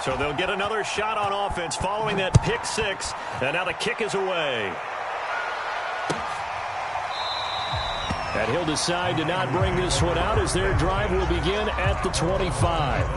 So they'll get another shot on offense following that pick six. And now the kick is away. And he'll decide to not bring this one out as their drive will begin at the 25.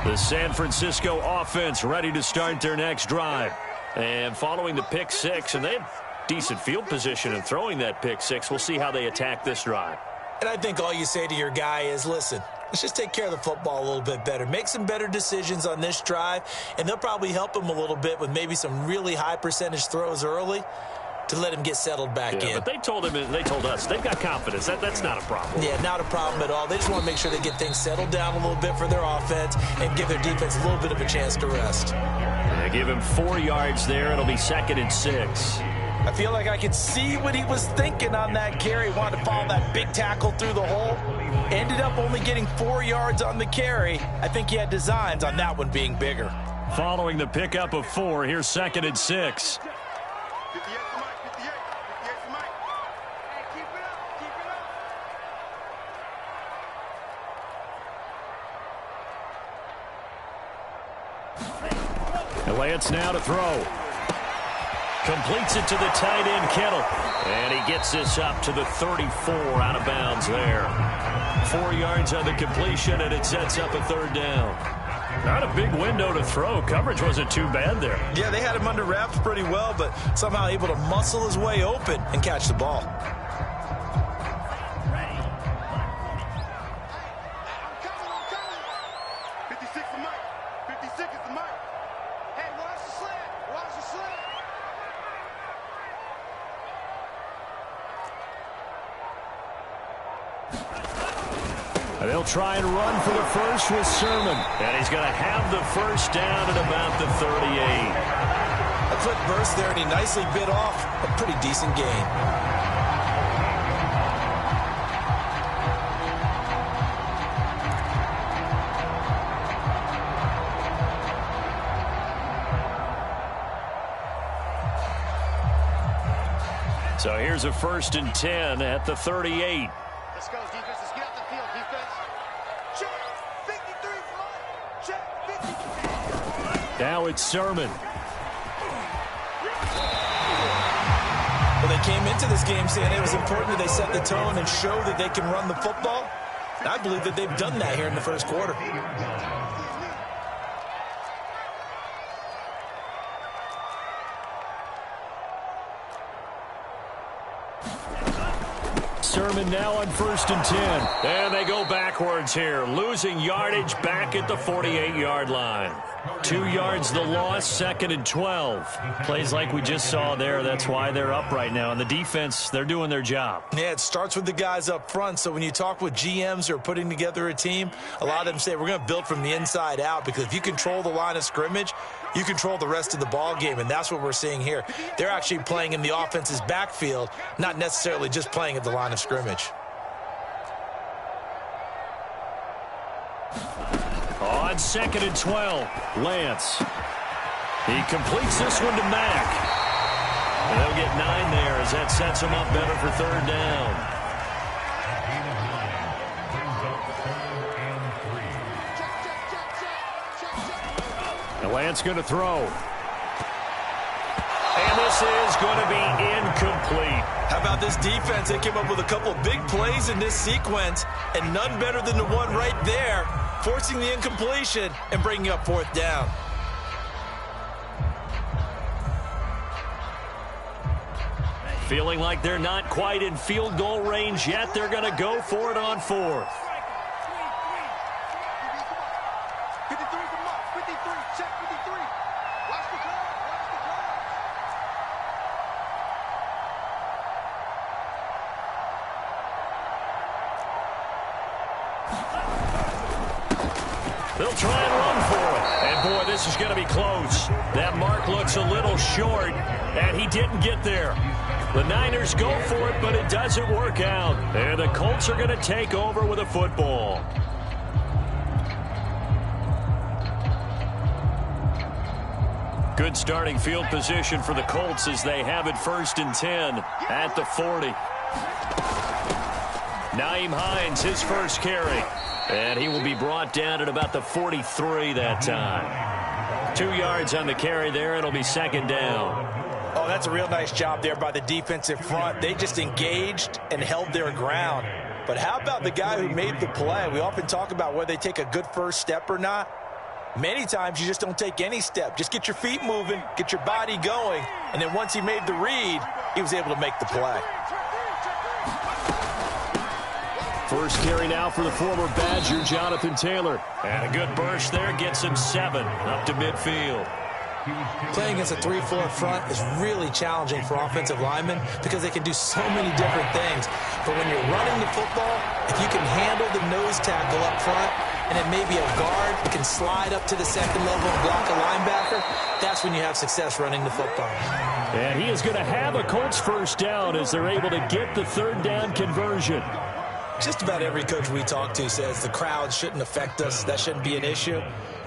The San Francisco offense ready to start their next drive. And following the pick six, and they have decent field position in throwing that pick six. We'll see how they attack this drive. And I think all you say to your guy is, listen, let's just take care of the football a little bit better. Make some better decisions on this drive, and they'll probably help him a little bit with maybe some really high percentage throws early to let him get settled back in. But they told us they've got confidence. That's not a problem. Yeah, not a problem at all. They just want to make sure they get things settled down a little bit for their offense and give their defense a little bit of a chance to rest. They give him 4 yards there. It'll be 2nd and 6. I feel like I could see what he was thinking on that carry. Wanted to follow that big tackle through the hole. Ended up only getting 4 yards on the carry. I think he had designs on that one being bigger. Following the pickup of 4, here's 2nd and 6. Lance now to throw. Completes it to the tight end, Kittle. And he gets this up to the 34 out of bounds there. 4 yards on the completion, and it sets up a 3rd down. Not a big window to throw. Coverage wasn't too bad there. Yeah, they had him under wraps pretty well, but somehow able to muscle his way open and catch the ball. They'll try and run for the first with Sermon. And he's going to have the first down at about the 38. A quick burst there, and he nicely bit off a pretty decent gain. So here's a 1st and 10 at the 38. Let's go, defense. Let's get out the field, defense. Check. 53 front. Check. 50. Now it's Sermon. Well, they came into this game saying it was important that they set the tone and show that they can run the football. And I believe that they've done that here in the first quarter. Sermon now on 1st and 10. And they go backwards here, losing yardage back at the 48-yard line. 2 yards the loss, 2nd and 12. Plays like we just saw there. That's why they're up right now. And the defense, they're doing their job. Yeah, it starts with the guys up front. So when you talk with GMs who are putting together a team, a lot of them say we're going to build from the inside out, because if you control the line of scrimmage, you control the rest of the ball game, and that's what we're seeing here. They're actually playing in the offense's backfield, not necessarily just playing at the line of scrimmage. On 2nd and 12, Lance. He completes this one to Mack. And they'll get 9 there as that sets him up better for 3rd down. And Lance going to throw. And this is going to be incomplete. How about this defense? They came up with a couple big plays in this sequence, and none better than the one right there, forcing the incompletion and bringing up 4th down. Feeling like they're not quite in field goal range yet. They're going to go for it on 4th. They'll try and run for it. And, boy, this is going to be close. That mark looks a little short, and he didn't get there. The Niners go for it, but it doesn't work out. And the Colts are going to take over with a football. Good starting field position for the Colts as they have it 1st and 10 at the 40. Nyheim Hines, his first carry. And he will be brought down at about the 43 that time. 2 yards on the carry there. It'll be 2nd down. Oh, that's a real nice job there by the defensive front. They just engaged and held their ground. But how about the guy who made the play? We often talk about whether they take a good first step or not. Many times you just don't take any step. Just get your feet moving, get your body going, and then once he made the read, he was able to make the play. First carry now for the former Badger, Jonathan Taylor. And a good burst there gets him 7 up to midfield. Playing against a 3-4 front is really challenging for offensive linemen because they can do so many different things. But when you're running the football, if you can handle the nose tackle up front, and then maybe a guard can slide up to the 2nd level and block a linebacker, that's when you have success running the football. And he is going to have a Colts first down as they're able to get the 3rd down conversion. Just about every coach we talk to says the crowd shouldn't affect us. That shouldn't be an issue.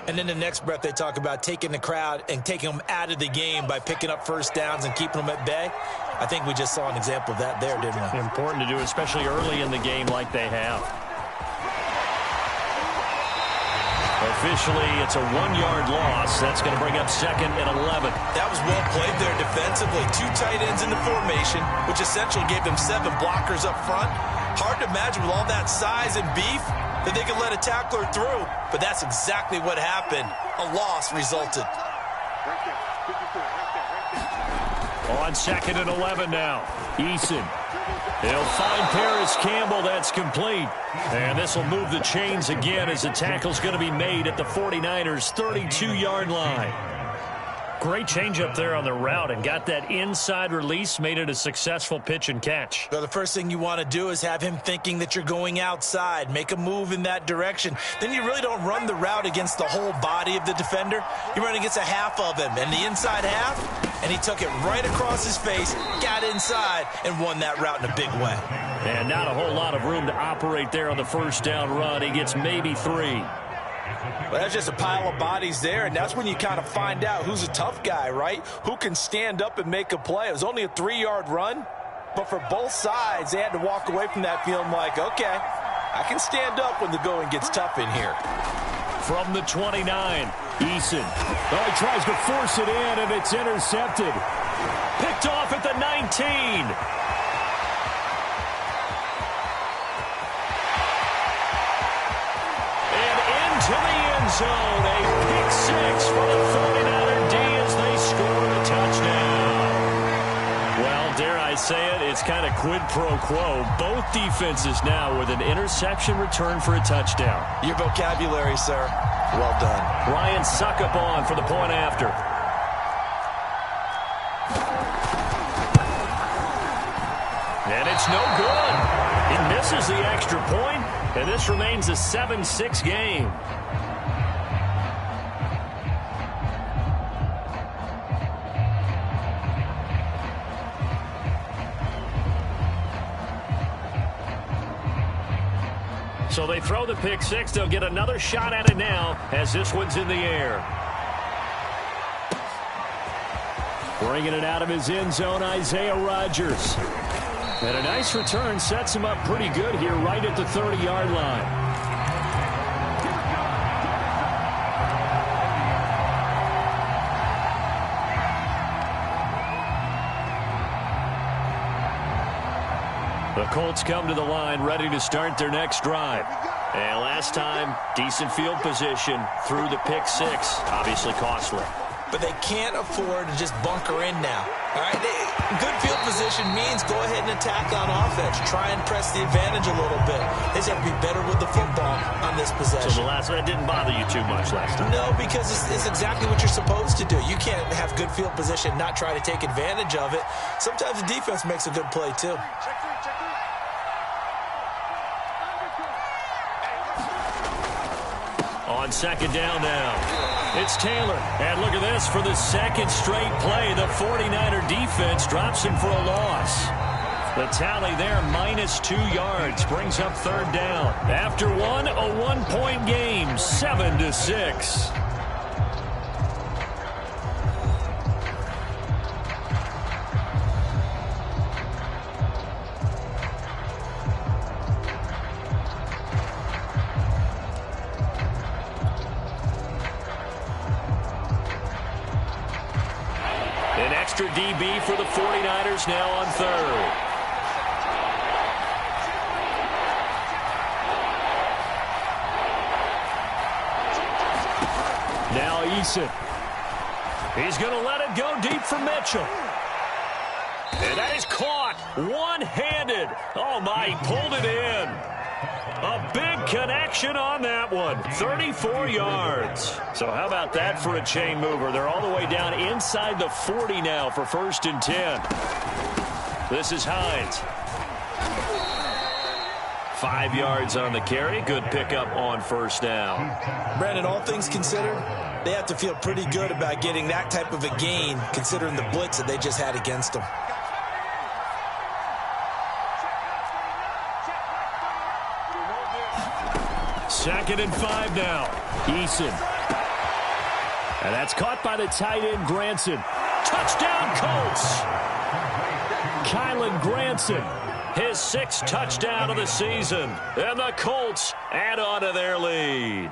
And then the next breath they talk about taking the crowd and taking them out of the game by picking up first downs and keeping them at bay. I think we just saw an example of that there, didn't we? Important to do, especially early in the game like they have. Officially, it's a 1-yard loss. That's going to bring up 2nd and 11. That was well played there defensively. 2 tight ends in the formation, which essentially gave them 7 blockers up front. Hard to imagine with all that size and beef that they could let a tackler through, but that's exactly what happened. A loss resulted. On 2nd and 11 now. Eason. They'll find Paris Campbell. That's complete. And this will move the chains again as the tackle's going to be made at the 49ers' 32-yard line. Great change up there on the route and got that inside release, made it a successful pitch and catch. Well, the first thing you want to do is have him thinking that you're going outside, make a move in that direction. Then you really don't run the route against the whole body of the defender. You run against a half of him, and the inside half, and he took it right across his face, got inside, and won that route in a big way. And not a whole lot of room to operate there on the first down run. He gets maybe 3. Well, that's just a pile of bodies there, and that's when you kind of find out who's a tough guy, right? Who can stand up and make a play. It was only a 3-yard run, but for both sides, they had to walk away from that feeling like, okay, I can stand up when the going gets tough in here. From the 29, Eason. Oh, he tries to force it in, and it's intercepted. Picked off at the 19. To the end zone, a pick 6 for the 49er D as they score a touchdown. Well, dare I say it, it's kind of quid pro quo. Both defenses now with an interception return for a touchdown. Your vocabulary, sir. Well done. Ryan Suckup on for the point after. And it's no good. He misses the extra point, and this remains a 7-6 game. So they throw the pick 6. They'll get another shot at it now as this one's in the air. Bringing it out of his end zone, Isaiah Rodgers. And a nice return sets him up pretty good here right at the 30-yard line. The Colts come to the line ready to start their next drive. And last time, decent field position through the pick 6. Obviously costly. But they can't afford to just bunker in now. All right, good field position means go ahead and attack on offense. Try and press the advantage a little bit. They just have to be better with the football on this possession. So the last one didn't bother you too much last time? No, because it's exactly what you're supposed to do. You can't have good field position, not try to take advantage of it. Sometimes the defense makes a good play too. On 2nd down now. It's Taylor. And look at this. For the second straight play, the 49er defense drops him for a loss. The tally there, -2 yards, brings up 3rd down. After one, a 1-point game, 7-6. extra DB for the 49ers now on third. Now Eason. He's going to let it go deep for Mitchell. And that is caught one-handed. Oh, my, he pulled it in. A big connection on that one. 34 yards. So how about that for a chain mover? They're all the way down inside the 40 now for 1st and 10. This is Hines. 5 yards on the carry. Good pickup on 1st down. Brandon, all things considered, they have to feel pretty good about getting that type of a gain considering the blitz that they just had against them. Second and 5 now. Eason. And that's caught by the tight end, Granson. Touchdown, Colts! Kylen Granson, his 6th touchdown of the season. And the Colts add on to their lead.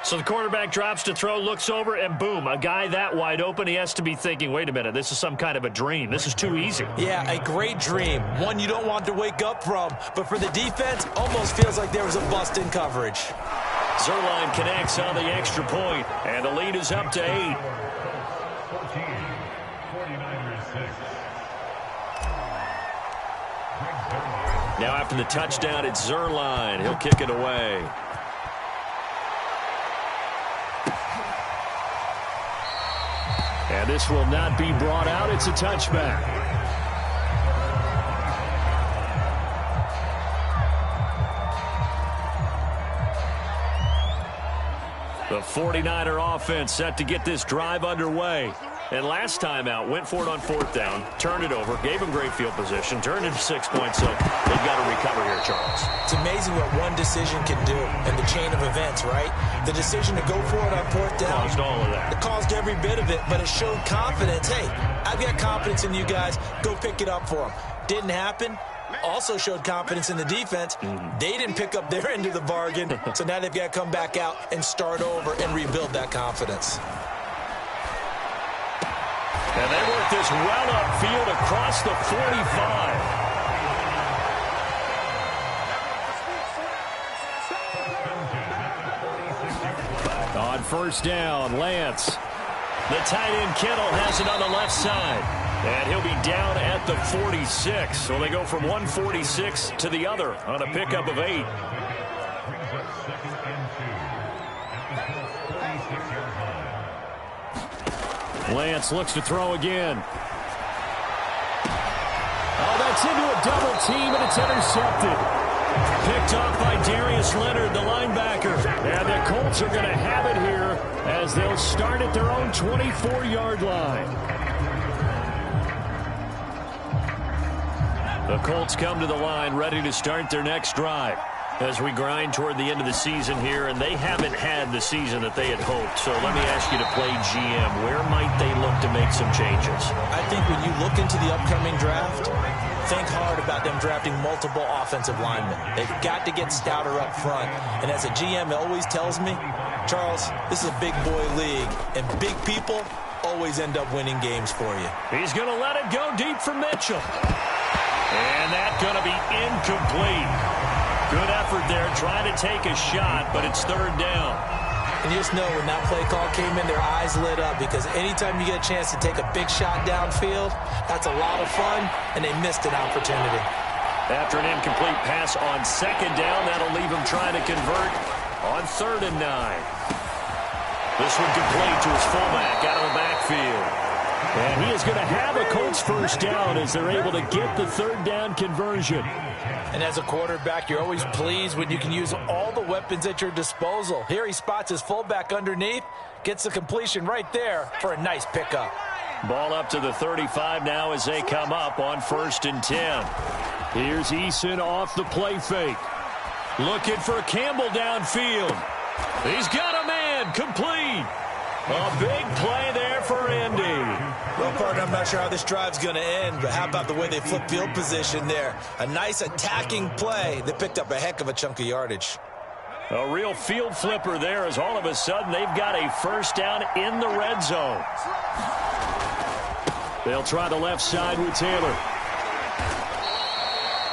So the quarterback drops to throw, looks over, and boom, a guy that wide open, he has to be thinking, wait a minute, this is some kind of a dream. This is too easy. Yeah, a great dream. One you don't want to wake up from. But for the defense, almost feels like there was a bust in coverage. Zuerlein connects on the extra point, and the lead is up to 8. Now after the touchdown, it's Zuerlein. He'll kick it away. And this will not be brought out. It's a touchback. The 49er offense set to get this drive underway. And last time out, went for it on 4th down, turned it over, gave them great field position, turned it to 6 points, so they've got to recover here, Charles. It's amazing what one decision can do in the chain of events, right? The decision to go for it on 4th down. Caused all of that. It caused every bit of it, but it showed confidence. Hey, I've got confidence in you guys. Go pick it up for them. Didn't happen. Also showed confidence in the defense. They didn't pick up their end of the bargain, so now they've got to come back out and start over and rebuild that confidence. And they work this well upfield across the 45. On 1st down, Lance. The tight end, Kittle, has it on the left side. And he'll be down at the 46. So they go from 146 to the other on a pickup of 8. Lance looks to throw again. Oh, that's into a double team, and it's intercepted. Picked off by Darius Leonard, the linebacker. And the Colts are going to have it here as they'll start at their own 24-yard line. The Colts come to the line ready to start their next drive as we grind toward the end of the season here, and they haven't had the season that they had hoped. So let me ask you to play GM. Where might they look to make some changes? I think when you look into the upcoming draft, think hard about them drafting multiple offensive linemen. They've got to get stouter up front. And as a GM, it always tells me, Charles, this is a big boy league, and big people always end up winning games for you. He's going to let it go deep for Mitchell. And that's going to be incomplete. Good effort there, trying to take a shot, but it's 3rd down. And you just know when that play call came in, their eyes lit up, because anytime you get a chance to take a big shot downfield, that's a lot of fun, and they missed an opportunity. After an incomplete pass on 2nd down, that'll leave him trying to convert on 3rd and 9. This one complete to his fullback out of the backfield. And he is going to have a Colts 1st down as they're able to get the 3rd down conversion. And as a quarterback, you're always pleased when you can use all the weapons at your disposal. Here he spots his fullback underneath, gets the completion right there for a nice pickup. Ball up to the 35 now as they come up on 1st and 10. Here's Eason off the play fake. Looking for Campbell downfield. He's got a man, complete. A big play there for Indy. Well, partner, I'm not sure how this drive's going to end, but how about the way they flip field position there? A nice attacking play that picked up a heck of a chunk of yardage. A real field flipper there as all of a sudden they've got a 1st down in the red zone. They'll try the left side with Taylor.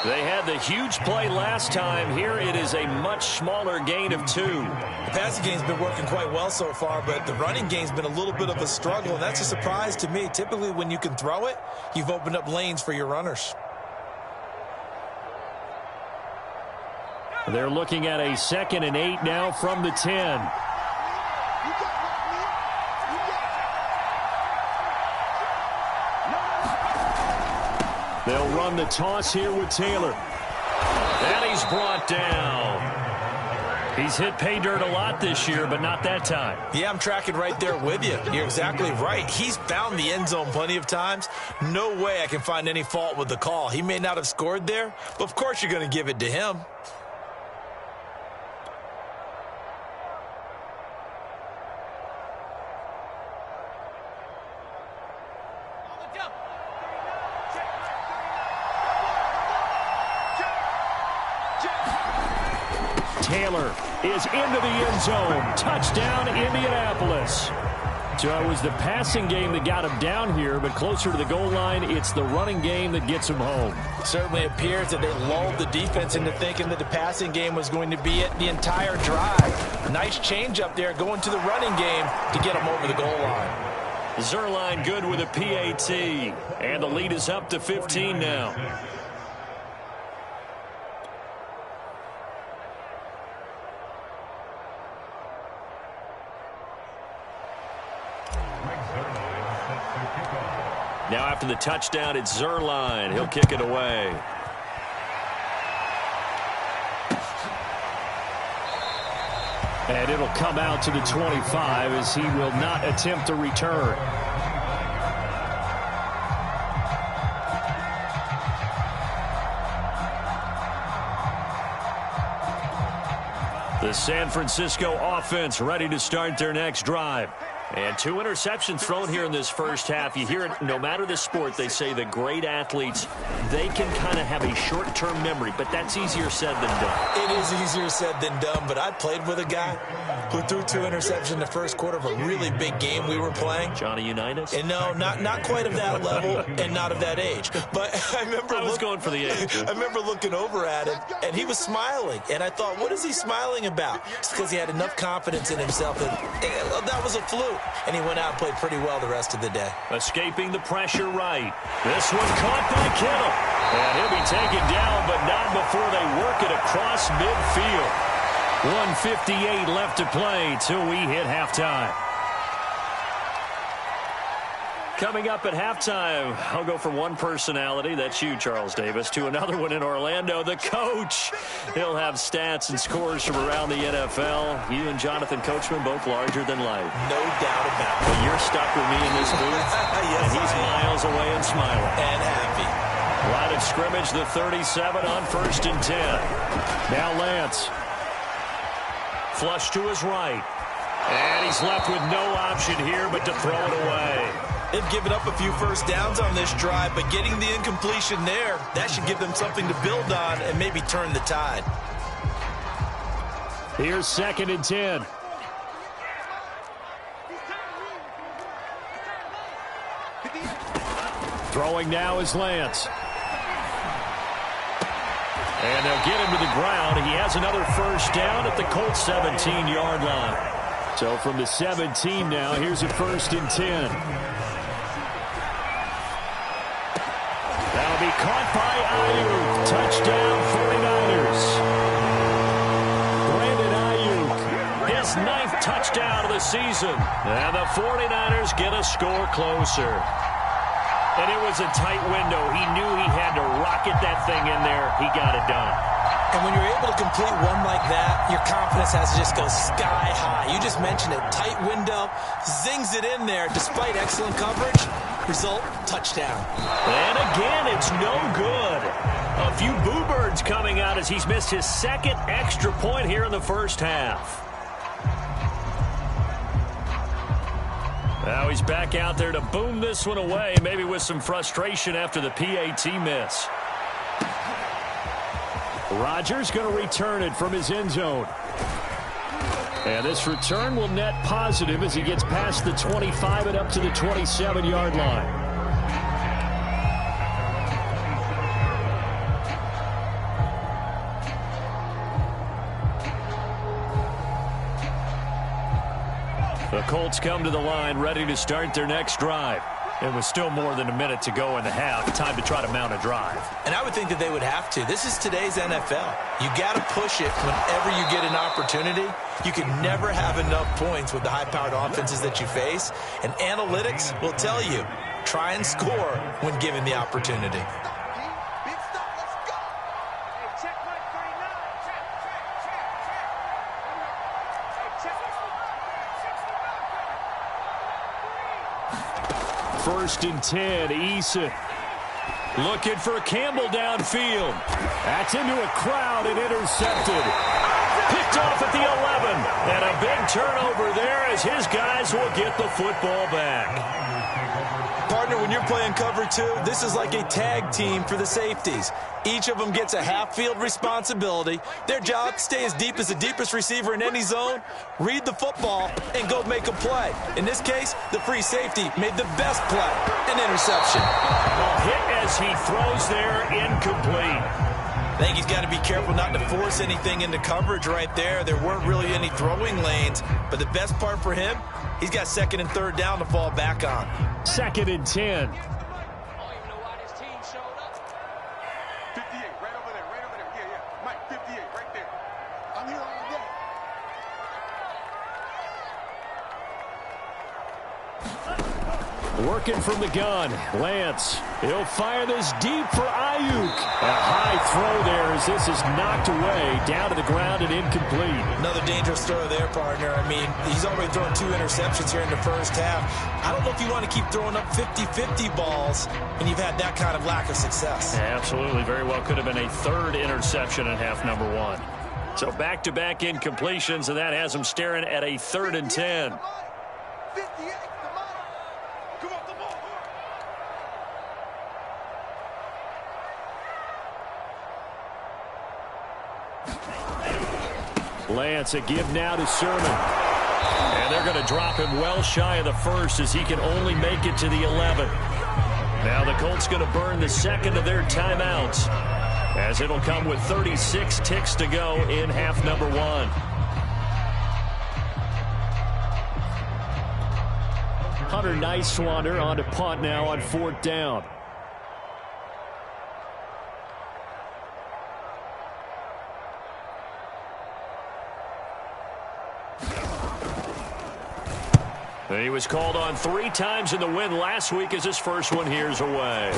They had the huge play last time. Here it is a much smaller gain of 2. The passing game's been working quite well so far, but the running game's been a little bit of a struggle, and that's a surprise to me. Typically, when you can throw it, you've opened up lanes for your runners. They're looking at a 2nd and 8 now from the 10. They'll run the toss here with Taylor. And he's brought down. He's hit pay dirt a lot this year, but not that time. Yeah, I'm tracking right there with you. You're exactly right. He's found the end zone plenty of times. No way I can find any fault with the call. He may not have scored there, but of course you're going to give it to him. Taylor is into the end zone. Touchdown, Indianapolis. So it was the passing game that got him down here, but closer to the goal line, it's the running game that gets him home. Certainly appears that they lulled the defense into thinking that the passing game was going to be it the entire drive. Nice change up there going to the running game to get him over the goal line. Zuerlein good with a PAT, and the lead is up to 15 now. Now after the touchdown, it's Zuerlein. He'll kick it away. And it'll come out to the 25 as he will not attempt to return. The San Francisco offense ready to start their next drive. And 2 interceptions thrown here in this first half. You hear it, no matter the sport, they say the great athletes, they can kind of have a short-term memory, but that's easier said than done. It is easier said than done, but I played with a guy who threw 2 interceptions in the first quarter of a really big game we were playing. Johnny Unitas? And no, not quite of that level and not of that age. But I remember I was going for the age. I remember looking over at him, and he was smiling. And I thought, what is he smiling about? It's because he had enough confidence in himself that was a fluke. And he went out and played pretty well the rest of the day. Escaping the pressure right. This one caught by Kittle. And he'll be taken down, but not before they work it across midfield. 1:58 left to play till we hit halftime. Coming up at halftime, I'll go from one personality, that's you, Charles Davis, to another one in Orlando, the coach. He'll have stats and scores from around the NFL. You and Jonathan Coachman, both larger than life. No doubt about it. But you're stuck with me in this booth, yes, and he's miles away and smiling. And happy. Line of scrimmage, the 37 on 1st and 10. Now Lance. Flush to his right. And he's left with no option here but to throw it away. They've given up a few first downs on this drive, but getting the incompletion there, that should give them something to build on and maybe turn the tide. Here's 2nd and 10. Throwing now is Lance. And they'll get him to the ground. He has another first down at the Colts 17-yard line. So from the 17 now, here's a 1st and 10. That'll be caught by Ayuk. Touchdown 49ers. Brandon Ayuk, his 9th touchdown of the season. And the 49ers get a score closer. And it was a tight window. He knew he had to rocket that thing in there. He got it done. And when you're able to complete one like that, your confidence has to just go sky high. You just mentioned it. Tight window, zings it in there despite excellent coverage. Result, touchdown. And again, it's no good. A few boo birds coming out as he's missed his 2nd extra point here in the first half. Now he's back out there to boom this one away, maybe with some frustration after the PAT miss. Rodgers going to return it from his end zone. And this return will net positive as he gets past the 25 and up to the 27-yard line. The Colts come to the line ready to start their next drive. It was still more than a minute to go in the half. Time to try to mount a drive. And I would think that they would have to. This is today's NFL. You got to push it whenever you get an opportunity. You can never have enough points with the high-powered offenses that you face. And analytics will tell you, try and score when given the opportunity. Big stop, let's go. Hey, check my 39. Check. First and 10, Eason. Looking for Campbell downfield. That's into a crowd and intercepted. Picked off at the 11. And a big turnover there as his guys will get the football back. Partner, when you're playing cover two, this is like a tag team for the safeties. Each of them gets a half-field responsibility. Their job, stay as deep as the deepest receiver in any zone, read the football, and go make a play. In this case, the free safety made the best play, an interception. Well, hit as he throws there, incomplete. I think he's got to be careful not to force anything into coverage right there. There weren't really any throwing lanes, but the best part for him, he's got second and third down to fall back on. Second and 10. 58, right over there. Yeah. Mike, 58, right there. I'm here all day. Working from the gun, Lance. He'll fire this deep for Ayuk. A high throw there as this is knocked away, down to the ground and incomplete. Another dangerous throw there, partner. I mean, he's already thrown 2 interceptions here in the first half. I don't know if you want to keep throwing up 50-50 balls when you've had that kind of lack of success. Yeah, absolutely. Very well could have been a third interception in half number 1. So back-to-back incompletions, and that has him staring at a 3rd and 10. 58, come on, the ball. Lance, a give now to Sermon. And they're going to drop him well shy of the first as he can only make it to the 11. Now the Colts going to burn the second of their timeouts as it'll come with 36 ticks to go in half number 1. Hunter Nicewander on to punt now on 4th down. He was called on 3 times in the win last week as his first one here's away.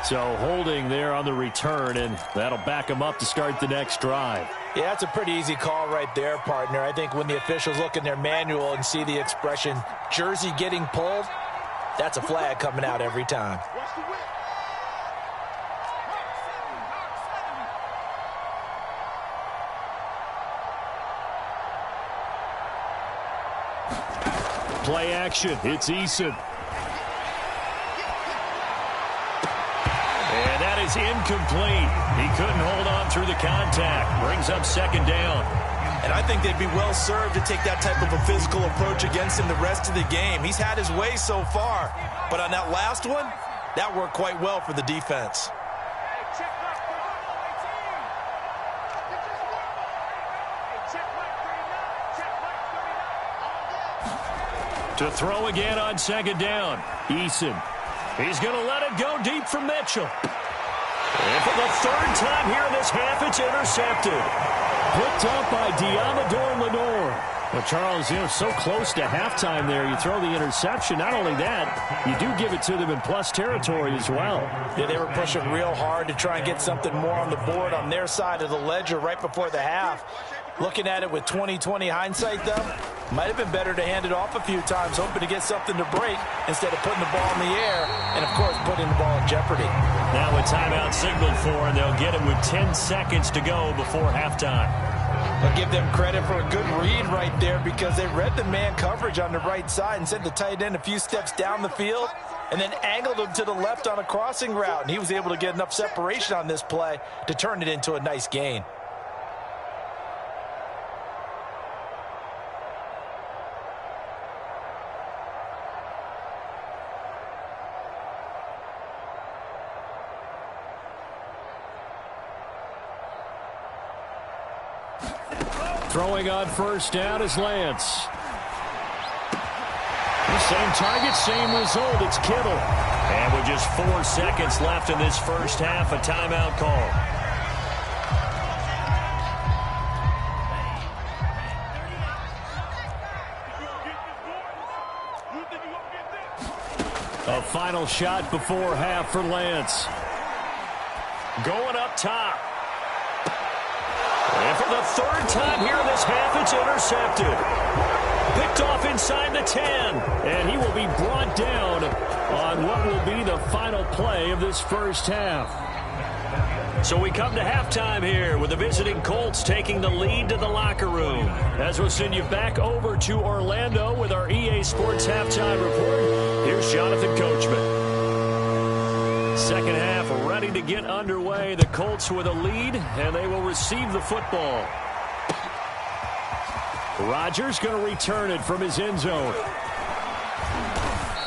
So holding there on the return, and that'll back him up to start the next drive. Yeah, that's a pretty easy call right there, partner. I think when the officials look in their manual and see the expression jersey getting pulled, that's a flag coming out every time. Watch the whip. Play action. It's Eason. And that is incomplete. He couldn't hold on through the contact. Brings up 2nd down. And I think they'd be well served to take that type of a physical approach against him the rest of the game. He's had his way so far. But on that last one, that worked quite well for the defense. Hey, check my 39. To throw again on 2nd down. Eason. He's going to let it go deep from Mitchell. And for the 3rd time here in this half, it's intercepted. Picked up by Diamador Lenore. Well, Charles, so close to halftime there. You throw the interception. Not only that, you do give it to them in plus territory as well. Yeah, they were pushing real hard to try and get something more on the board on their side of the ledger right before the half. Looking at it with 20/20 hindsight, though, might have been better to hand it off a few times, hoping to get something to break instead of putting the ball in the air and, of course, putting the ball in jeopardy. Now a timeout signaled for, and they'll get it with 10 seconds to go before halftime. I'll give them credit for a good read right there because they read the man coverage on the right side and sent the tight end a few steps down the field and then angled him to the left on a crossing route. And he was able to get enough separation on this play to turn it into a nice gain. Throwing on first down is Lance. The same target, same result. It's Kittle. And with just 4 seconds left in this first half, a timeout call. A final shot before half for Lance. Going up top. And for the 3rd time here in this half, it's intercepted. Picked off inside the 10. And he will be brought down on what will be the final play of this first half. So we come to halftime here with the visiting Colts taking the lead to the locker room. As we'll send you back over to Orlando with our EA Sports Halftime Report, here's Jonathan Coachman. Second half ready to get underway. The Colts with a lead, and they will receive the football. Rodgers going to return it from his end zone.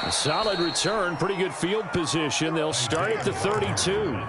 A solid return, pretty good field position. They'll start at the 32.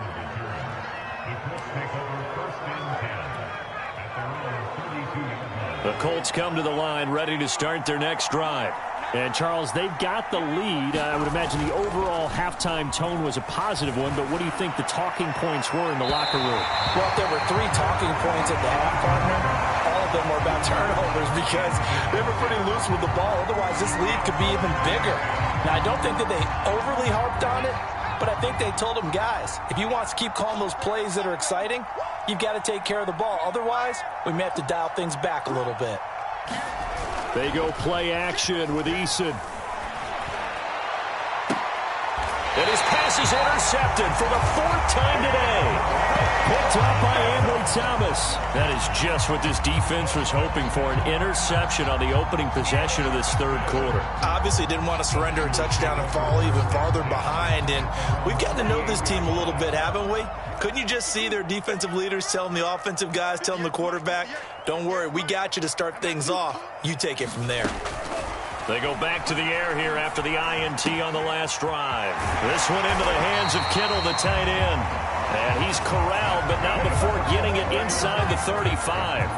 The Colts come to the line ready to start their next drive. And, Charles, they've got the lead. I would imagine the overall halftime tone was a positive one, but what do you think the talking points were in the locker room? Well, if there were 3 talking points at the half, partner, all of them were about turnovers because they were pretty loose with the ball. Otherwise, this lead could be even bigger. Now, I don't think that they overly harped on it, but I think they told them, guys, if you want to keep calling those plays that are exciting, you've got to take care of the ball. Otherwise, we may have to dial things back a little bit. They go play action with Eason. And his pass is intercepted for the 4th time today. Picked up by Ambry Thomas. That is just what this defense was hoping for, an interception on the opening possession of this 3rd quarter. Obviously didn't want to surrender a touchdown and fall even farther behind. And we've gotten to know this team a little bit, haven't we? Couldn't you just see their defensive leaders telling the offensive guys, telling the quarterback, don't worry, we got you to start things off. You take it from there. They go back to the air here after the INT on the last drive. This one into the hands of Kittle, the tight end. And he's corralled, but not before getting it inside the 35.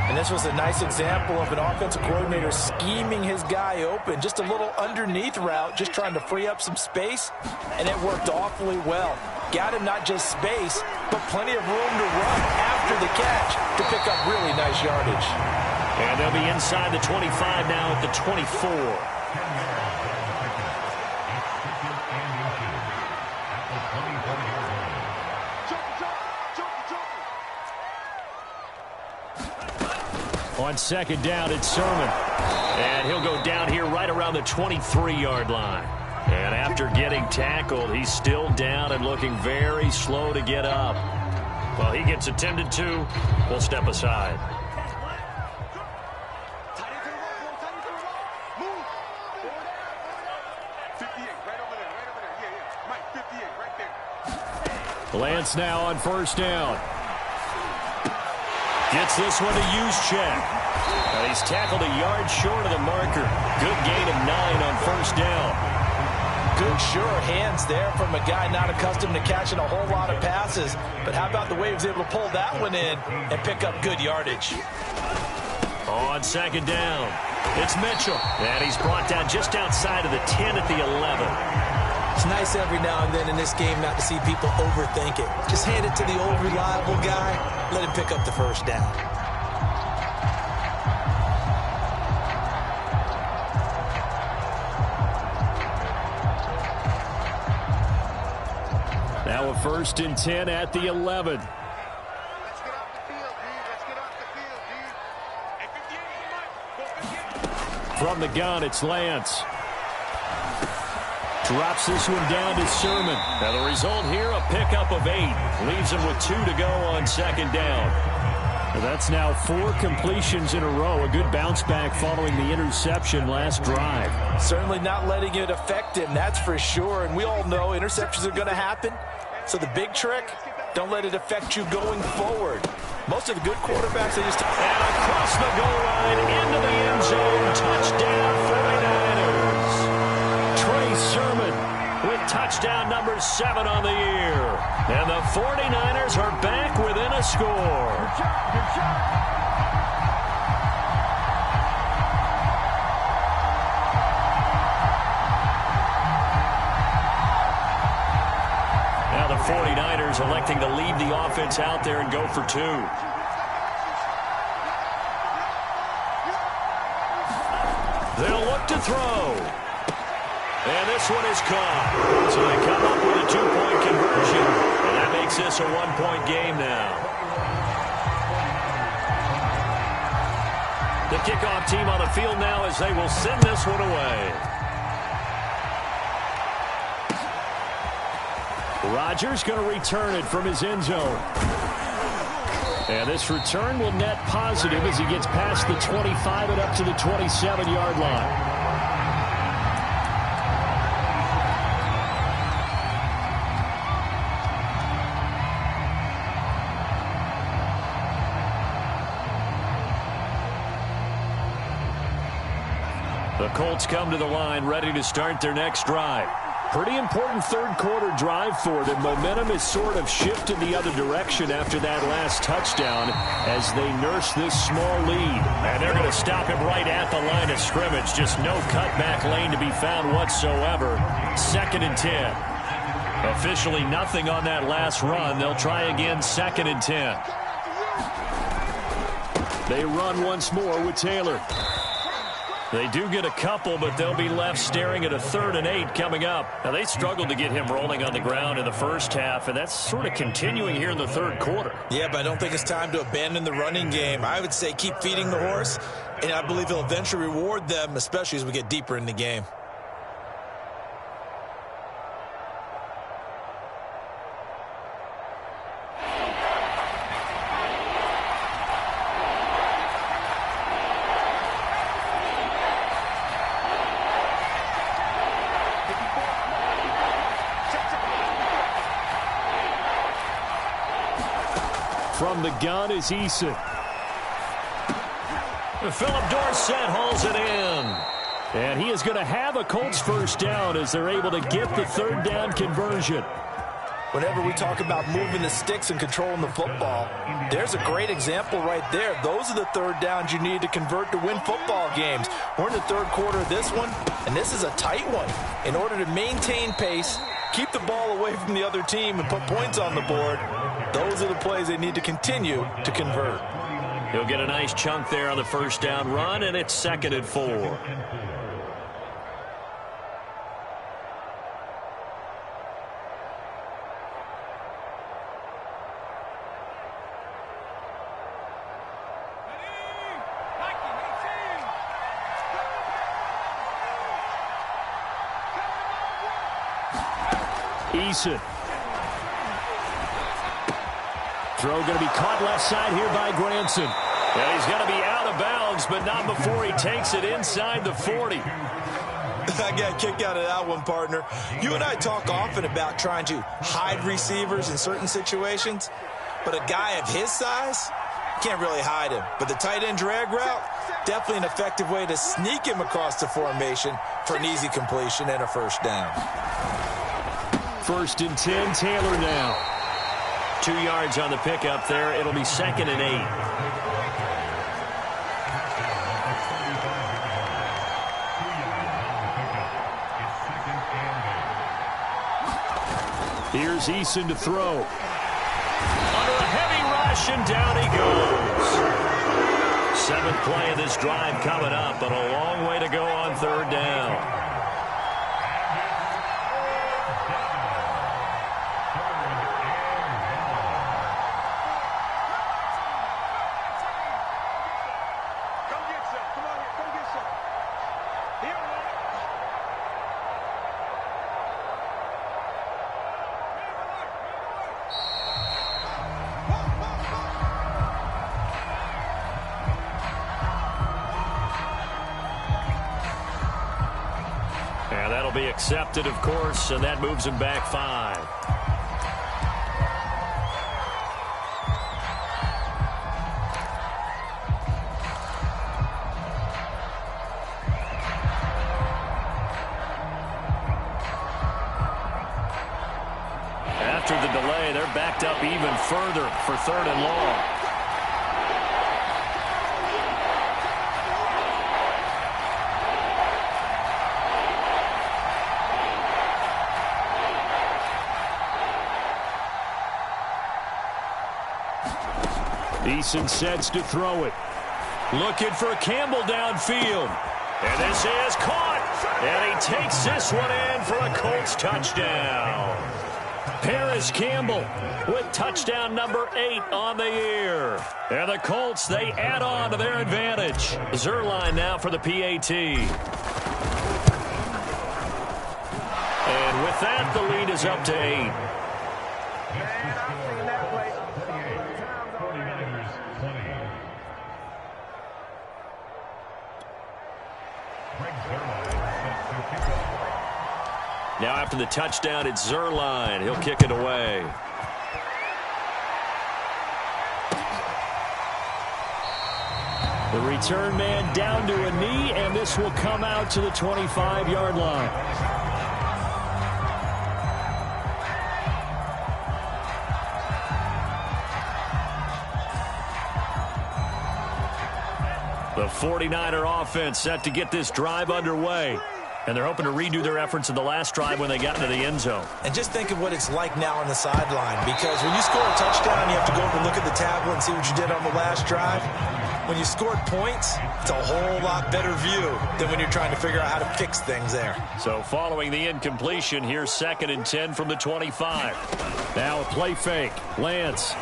And this was a nice example of an offensive coordinator scheming his guy open. Just a little underneath route, just trying to free up some space. And it worked awfully well. Got him not just space, but plenty of room to run after the catch to pick up really nice yardage. And they'll be inside the 25 now at the 24. On second down, it's Sermon. And he'll go down here right around the 23-yard line. And after getting tackled, he's still down and looking very slow to get up. Well, he gets attended to. We'll step aside. Lance now on first down. Gets this one to Juszczyk. And he's tackled a yard short of the marker. Good gain of 9 on first down. Good, sure hands there from a guy not accustomed to catching a whole lot of passes. But how about the way he was able to pull that one in and pick up good yardage? On second down, it's Mitchell. And he's brought down just outside of the 10 at the 11. It's nice every now and then in this game not to see people overthink it. Just hand it to the old reliable guy. Let him pick up the first down. Now a 1st and 10 at the 11. Let's get off the field, dude. Let's get off the field, dude. From the gun, it's Lance. Drops this one down to Sermon. Now the result here, a pickup of 8. Leaves him with 2 to go on second down. And that's now 4 completions in a row. A good bounce back following the interception last drive. Certainly not letting it affect him, that's for sure. And we all know interceptions are going to happen. So the big trick, don't let it affect you going forward. Most of the good quarterbacks, they just... And across the goal line, into the end zone. Touchdown, 49ers. Trey Sermon with touchdown number 7 on the year. And the 49ers are back within a score. Jaguars electing to leave the offense out there and go for two. They'll look to throw. And this one is caught. So they come up with a two-point conversion. And that makes this a one-point game now. The kickoff team on the field now as they will send this one away. Rodgers going to return it from his end zone. And this return will net positive as he gets past the 25 and up to the 27-yard line. The Colts come to the line ready to start their next drive. Pretty important third quarter drive for them. Momentum is sort of shifted the other direction after that last touchdown as they nurse this small lead. And they're going to stop him right at the line of scrimmage. Just no cutback lane to be found whatsoever. 2nd and 10. Officially nothing on that last run. They'll try again 2nd and 10. They run once more with Taylor. They do get a couple, but they'll be left staring at a 3rd and 8 coming up. Now, they struggled to get him rolling on the ground in the first half, and that's sort of continuing here in the third quarter. Yeah, but I don't think it's time to abandon the running game. I would say keep feeding the horse, and I believe he'll eventually reward them, especially as we get deeper in the game. From the gun is Eason. Philip Dorsett hauls it in. And he is going to have a Colts first down as they're able to get the 3rd down conversion. Whenever we talk about moving the sticks and controlling the football, there's a great example right there. Those are the 3rd downs you need to convert to win football games. We're in the third quarter of this one, and this is a tight one. In order to maintain pace, keep the ball away from the other team, and put points on the board, those are the plays they need to continue to convert. He'll get a nice chunk there on the first down run, and it's 2nd and 4. Eason. Throw going to be caught left side here by Granson. And he's going to be out of bounds, but not before he takes it inside the 40. I got a kick out of that one, partner. You and I talk often about trying to hide receivers in certain situations, but a guy of his size can't really hide him. But the tight end drag route, definitely an effective way to sneak him across the formation for an easy completion and a first down. 1st and 10, Taylor now. 2 yards on the pickup there. It'll be 2nd and 8. Here's Eason to throw. Under a heavy rush, and down he goes. 7th play of this drive coming up, but a long way to go on 3rd down. Be accepted, of course, and that moves him back 5. After the delay, they're backed up even further for 3rd and long. Eason sets to throw it. Looking for Campbell downfield. And this is caught. And he takes this one in for a Colts touchdown. Paris Campbell with touchdown number 8 on the year. And the Colts, they add on to their advantage. Zuerlein now for the PAT. And with that, the lead is up to 8. Now after the touchdown, it's Zuerlein. He'll kick it away. The return man down to a knee, and this will come out to the 25-yard line. The 49er offense set to get this drive underway. And they're hoping to redo their efforts in the last drive when they got into the end zone. And just think of what it's like now on the sideline, because when you score a touchdown, you have to go over and look at the tablet and see what you did on the last drive. When you scored points, it's a whole lot better view than when you're trying to figure out how to fix things there. So following the incompletion, here's 2nd and 10 from the 25. Now a play fake. Lance.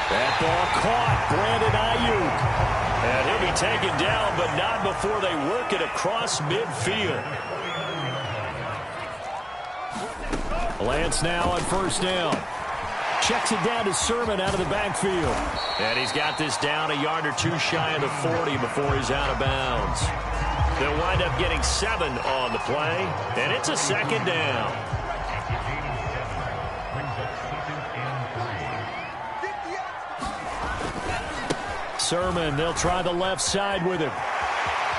That ball caught. Brandon Ayuk. And he'll be taken down, but not before they work it across midfield. Lance now on 1st down. Checks it down to Sermon out of the backfield. And he's got this down a yard or 2 shy of the 40 before he's out of bounds. They'll wind up getting 7 on the play, and it's a 2nd down. Sermon, they'll try the left side with him.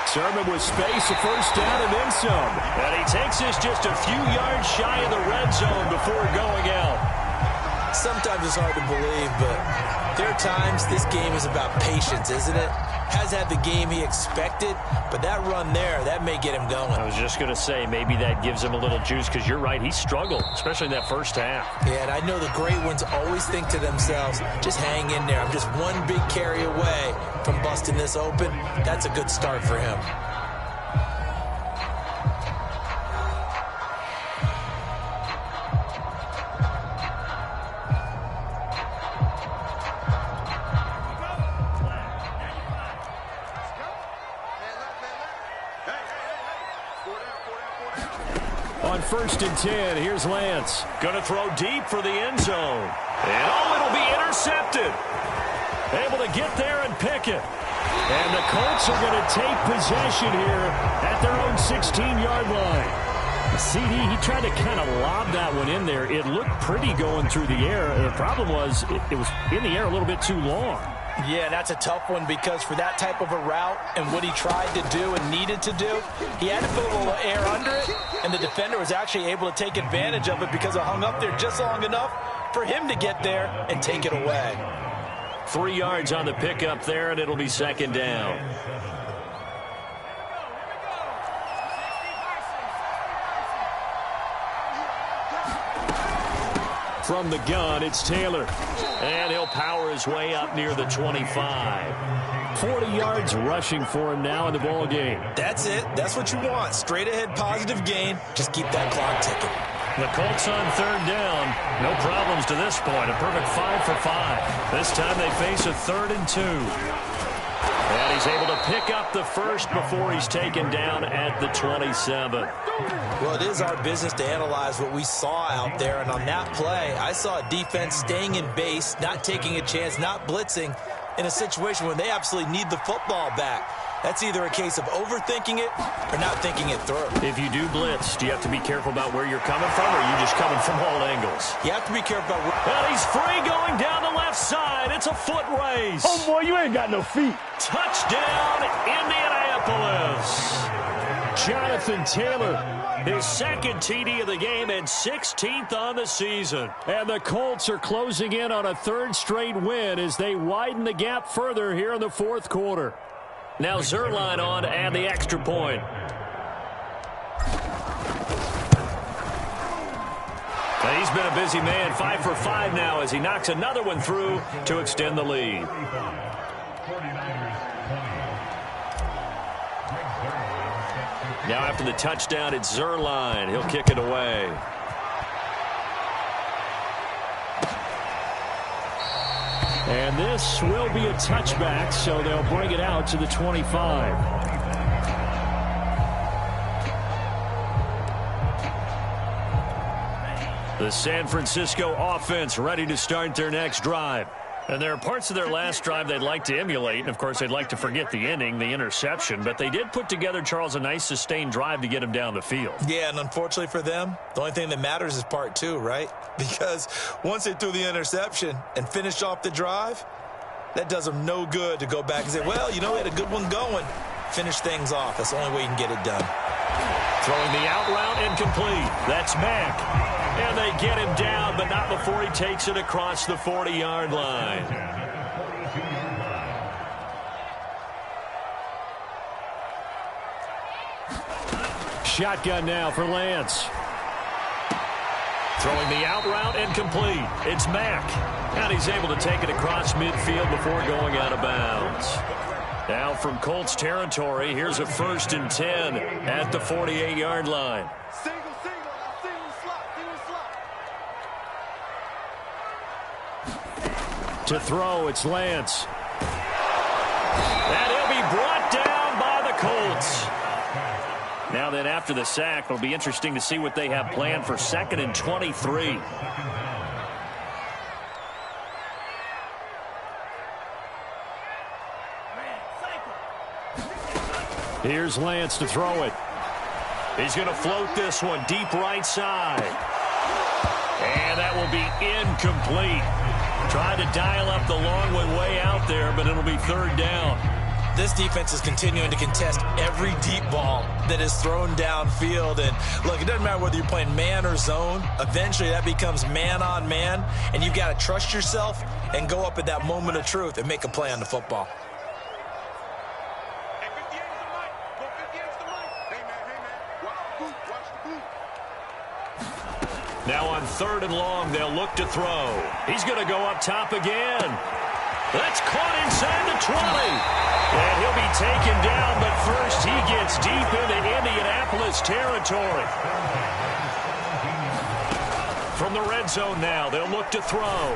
Sermon with space, a 1st down and then some. And he takes this just a few yards shy of the red zone before going out. Sometimes it's hard to believe, but there are times this game is about patience, isn't it? Has had the game he expected, but that run there, that may get him going. I was just going to say, maybe that gives him a little juice, because you're right, he struggled, especially in that first half. Yeah, and I know the great ones always think to themselves, just hang in there. I'm just one big carry away from busting this open. That's a good start for him. On 1st and 10, here's Lance. Going to throw deep for the end zone. And it'll be intercepted. Able to get there and pick it. And the Colts are going to take possession here at their own 16-yard line. CD, he tried to kind of lob that one in there. It looked pretty going through the air. The problem was it was in the air a little bit too long. Yeah, that's a tough one, because for that type of a route and what he tried to do and needed to do, he had to put a little air under it, and the defender was actually able to take advantage of it because it hung up there just long enough for him to get there and take it away. 3 yards on the pickup there, and it'll be 2nd down. From the gun, it's Taylor. And he'll power his way up near the 25. 40 yards rushing for him now in the ball game. That's it. That's what you want. Straight ahead positive gain. Just keep that clock ticking. The Colts on 3rd down. No problems to this point. A perfect 5 for 5. This time they face a 3rd and 2. And he's able to pick up the first before he's taken down at the 27. Well, it is our business to analyze what we saw out there. And on that play, I saw a defense staying in base, not taking a chance, not blitzing in a situation where they absolutely need the football back. That's either a case of overthinking it or not thinking it through. If you do blitz, do you have to be careful about where you're coming from, or are you just coming from all angles? You have to be careful about where... And he's free going down the left side. It's a foot race. Oh, boy, you ain't got no feet. Touchdown, Indianapolis. Jonathan Taylor, his 2nd TD of the game and 16th on the season. And the Colts are closing in on a 3rd straight win as they widen the gap further here in the 4th quarter. Now Zuerlein on to add the extra point. He's been a busy man, 5 for 5 now as he knocks another one through to extend the lead. Now after the touchdown, it's Zuerlein. He'll kick it away. And this will be a touchback, so they'll bring it out to the 25. The San Francisco offense ready to start their next drive. And there are parts of their last drive they'd like to emulate. And, of course, they'd like to forget the inning, the interception. But they did put together, Charles, a nice sustained drive to get him down the field. Yeah, and unfortunately for them, the only thing that matters is part 2, right? Because once they threw the interception and finished off the drive, that does them no good to go back and say, well, you know, we had a good one going. Finish things off. That's the only way you can get it done. Throwing the out route incomplete. That's Mack. And they get him down, but not before he takes it across the 40-yard line. Shotgun now for Lance. Throwing the out route incomplete. It's Mack. And he's able to take it across midfield before going out of bounds. Now from Colts territory, here's a 1st and 10 at the 48-yard line. Single, slot. To throw, it's Lance. And he'll be brought down by the Colts. Now then, after the sack, it'll be interesting to see what they have planned for 2nd and 23. Here's Lance to throw it. He's going to float this one deep right side. And that will be incomplete. Trying to dial up the long one way out there, but it'll be 3rd down. This defense is continuing to contest every deep ball that is thrown downfield. And, look, it doesn't matter whether you're playing man or zone. Eventually, that becomes man on man, and you've got to trust yourself and go up at that moment of truth and make a play on the football. Now on 3rd and long, they'll look to throw. He's going to go up top again. That's caught inside the 20. And he'll be taken down, but first he gets deep into Indianapolis territory. From the red zone now, they'll look to throw.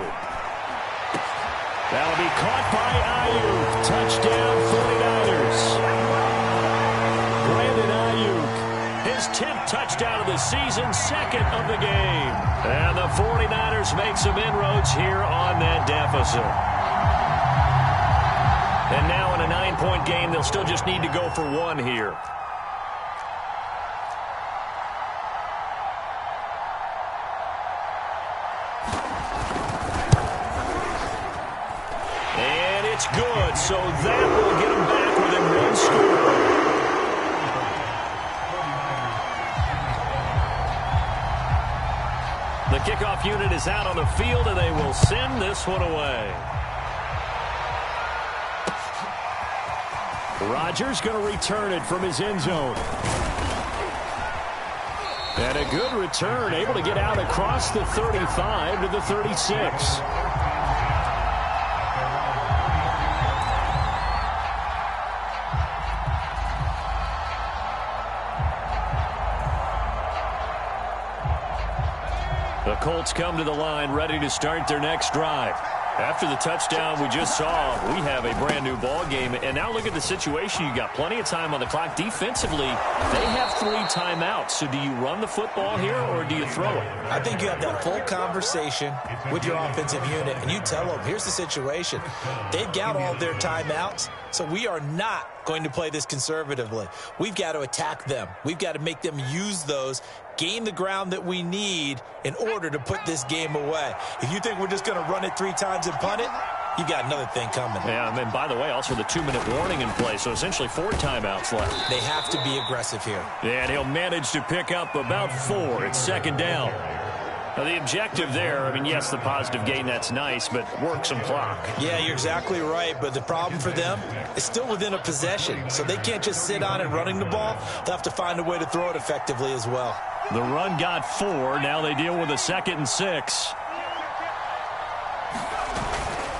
That'll be caught by Ayuk. Touchdown 49ers. Brandon Ayuk. His 10th touchdown of the season, 2nd of the game. And the 49ers make some inroads here on that deficit. And now in a 9-point game, they'll still just need to go for 1 here. And it's good, so that will get them back within 1 score. The kickoff unit is out on the field, and they will send this one away. Rodgers going to return it from his end zone. And a good return, able to get out across the 35 to the 36. The Colts come to the line ready to start their next drive. After the touchdown we just saw, we have a brand new ball game. And now look at the situation. You got plenty of time on the clock. Defensively, they have 3 timeouts. So do you run the football here or do you throw it? I think you have that full conversation with your offensive unit, and you tell them, here's the situation. They've got all their timeouts, so we are not going to play this conservatively. We've got to attack them. We've got to make them use those, gain the ground that we need in order to put this game away. If you think we're just going to run it 3 times and punt it, you got another thing coming. Yeah, and by the way, also the 2-minute warning in play, so essentially 4 timeouts left. They have to be aggressive here. And he'll manage to pick up about 4. It's 2nd down. Now, the objective there, I mean, yes, the positive gain, that's nice, but work some clock. Yeah, you're exactly right, but the problem for them is still within a possession, so they can't just sit on it running the ball. They'll have to find a way to throw it effectively as well. The run got 4. Now they deal with a 2nd and 6.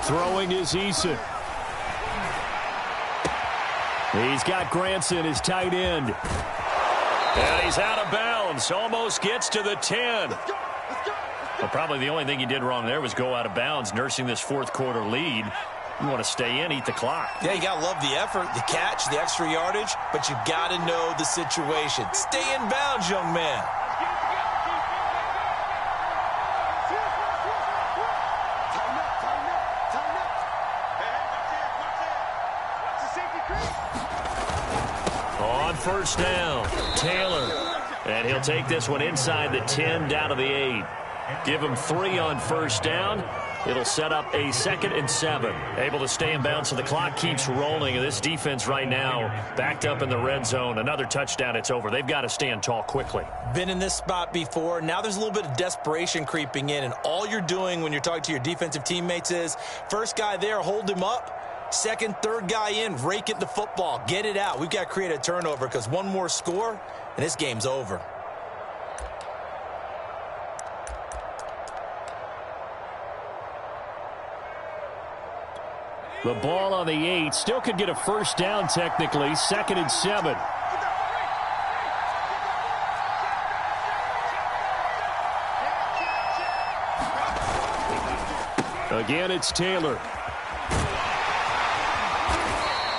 Throwing is Eason. He's got Granson, his tight end. And he's out of bounds. Almost gets to the 10. But probably the only thing he did wrong there was go out of bounds, nursing this fourth quarter lead. You want to stay in, eat the clock. Yeah, you got to love the effort, the catch, the extra yardage, but you got to know the situation. Stay in bounds, young man. On first down, Taylor. And he'll take this one inside the 10 down to the 8. Give him 3 on first down. It'll set up a 2nd and 7. Able to stay in bounds, so the clock keeps rolling. And this defense right now backed up in the red zone. Another touchdown, it's over. They've got to stand tall quickly. Been in this spot before. Now there's a little bit of desperation creeping in. And all you're doing when you're talking to your defensive teammates is, first guy there, hold him up. Second, third guy in, rake at the football. Get it out. We've got to create a turnover because one more score, and this game's over. The ball on the 8. Still could get a first down technically. 2nd and 7. Again, it's Taylor.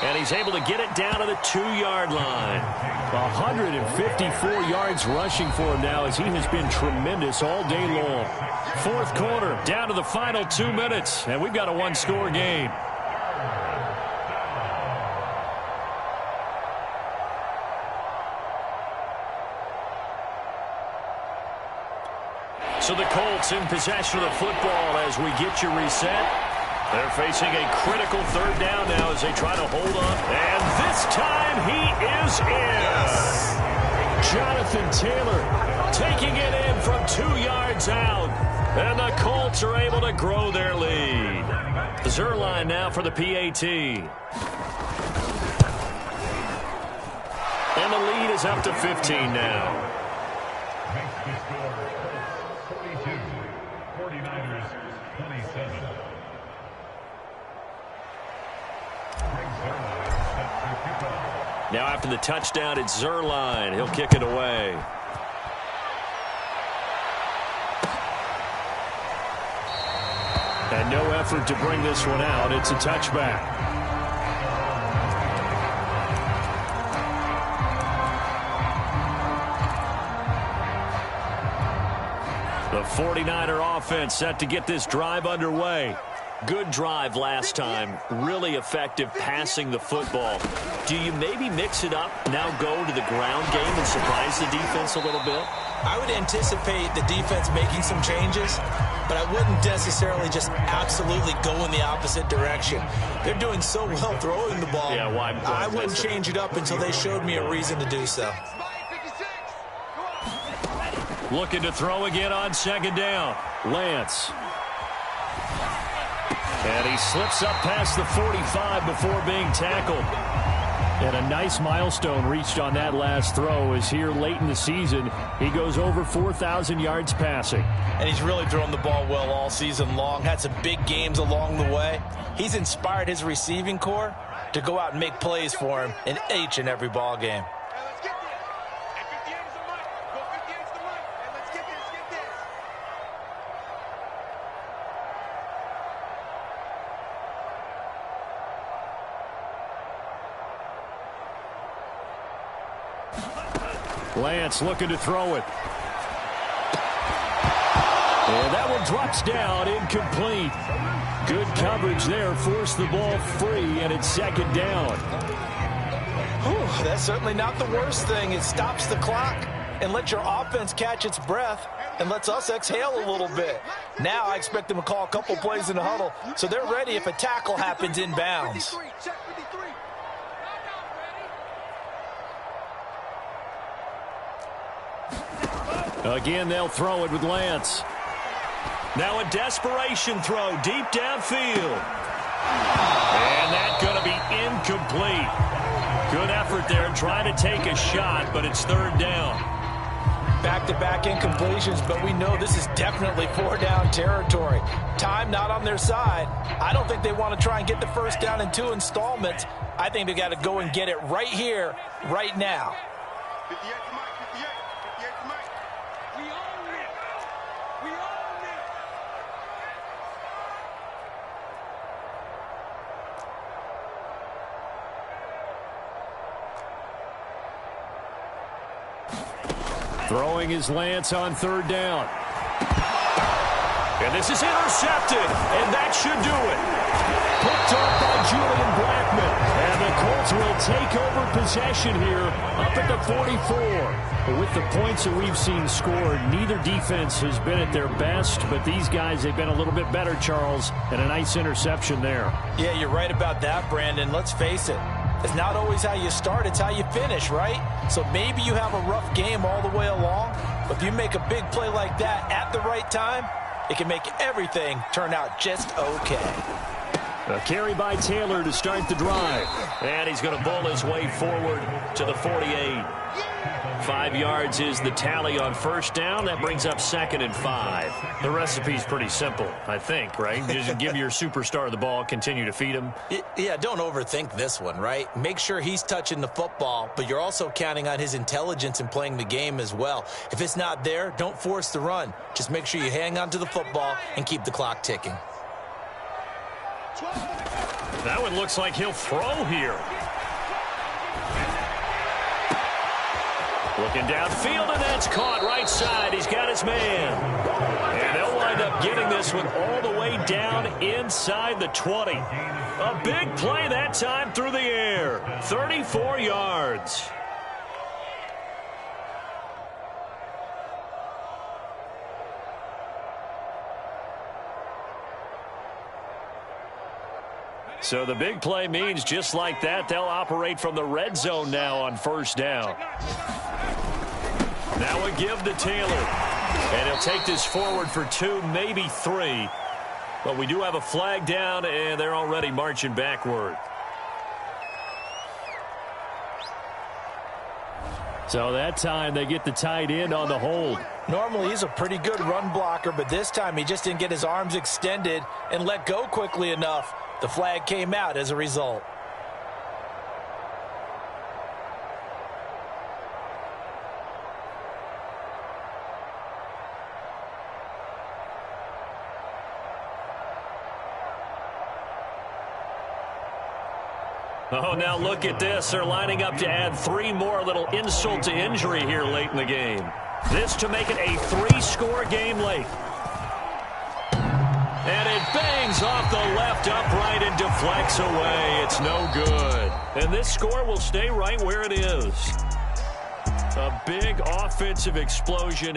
And he's able to get it down to the 2-yard line. 154 yards rushing for him now as he has been tremendous all day long. Fourth quarter, down to the final 2 minutes, and we've got a one-score game. So the Colts in possession of the football as we get you reset. They're facing a critical 3rd down now as they try to hold on. And this time he is in. Yes. Jonathan Taylor taking it in from 2 yards out. And the Colts are able to grow their lead. Zuerlein now for the PAT. And the lead is up to 15 now. Now after the touchdown, it's Zuerlein. He'll kick it away. And no effort to bring this one out. It's a touchback. The 49er offense set to get this drive underway. Good drive last time. Really effective passing the football. Do you maybe mix it up, now go to the ground game and surprise the defense a little bit? I would anticipate the defense making some changes, but I wouldn't necessarily just absolutely go in the opposite direction. They're doing so well throwing the ball. Yeah, why I wouldn't change it up until they showed me a reason to do so. Looking to throw again on 2nd down. Lance. And he slips up past the 45 before being tackled. And a nice milestone reached on that last throw as here late in the season, he goes over 4,000 yards passing. And he's really thrown the ball well all season long. Had some big games along the way. He's inspired his receiving corps to go out and make plays for him in each and every ball game. Lance looking to throw it. And that one drops down, incomplete. Good coverage there, forced the ball free, and it's 2nd down. Whew, that's certainly not the worst thing. It stops the clock and lets your offense catch its breath and lets us exhale a little bit. Now I expect them to call a couple plays in the huddle so they're ready if a tackle happens in bounds. Again, they'll throw it with Lance. Now a desperation throw deep downfield. And that's going to be incomplete. Good effort there trying to take a shot, but it's 3rd down. back-to-back incompletions, but we know this is definitely four-down territory. Time not on their side. I don't think they want to try and get the first down in 2 installments. I think they got to go and get it right here, right now. 58 to Mike, 58 to Mike. We own it. We own it. Throwing his Lance on 3rd down. And this is intercepted, and that should do it. Picked off by Julian Blackmon. And the Colts will take over possession here up at the 44. But with the points that we've seen scored, neither defense has been at their best. But these guys, they've been a little bit better, Charles. And a nice interception there. Yeah, you're right about that, Brandon. Let's face it. It's not always how you start, it's how you finish, right? So maybe you have a rough game all the way along, but if you make a big play like that at the right time, it can make everything turn out just okay. A carry by Taylor to start the drive. And he's going to bull his way forward to the 48. 5 yards is the tally on 1st down. That brings up 2nd and 5. The recipe's pretty simple, I think, right? Just give your superstar the ball, continue to feed him. Yeah, don't overthink this one, right? Make sure he's touching the football, but you're also counting on his intelligence in playing the game as well. If it's not there, don't force the run. Just make sure you hang on to the football and keep the clock ticking. That one looks like he'll throw here. Looking downfield, and that's caught right side. He's got his man. And they'll wind up getting this one all the way down inside the 20. A big play that time through the air. 34 yards. So the big play means just like that, they'll operate from the red zone now on 1st down. Now a give to Taylor. And he'll take this forward for 2, maybe 3. But we do have a flag down, and they're already marching backward. So that time they get the tight end on the hold. Normally he's a pretty good run blocker, but this time he just didn't get his arms extended and let go quickly enough. The flag came out as a result. Oh, now look at this. They're lining up to add 3 more, little insult to injury here late in the game. This to make it a 3-score game late. And it bangs off the left upright and deflects away. It's no good. And this score will stay right where it is. A big offensive explosion.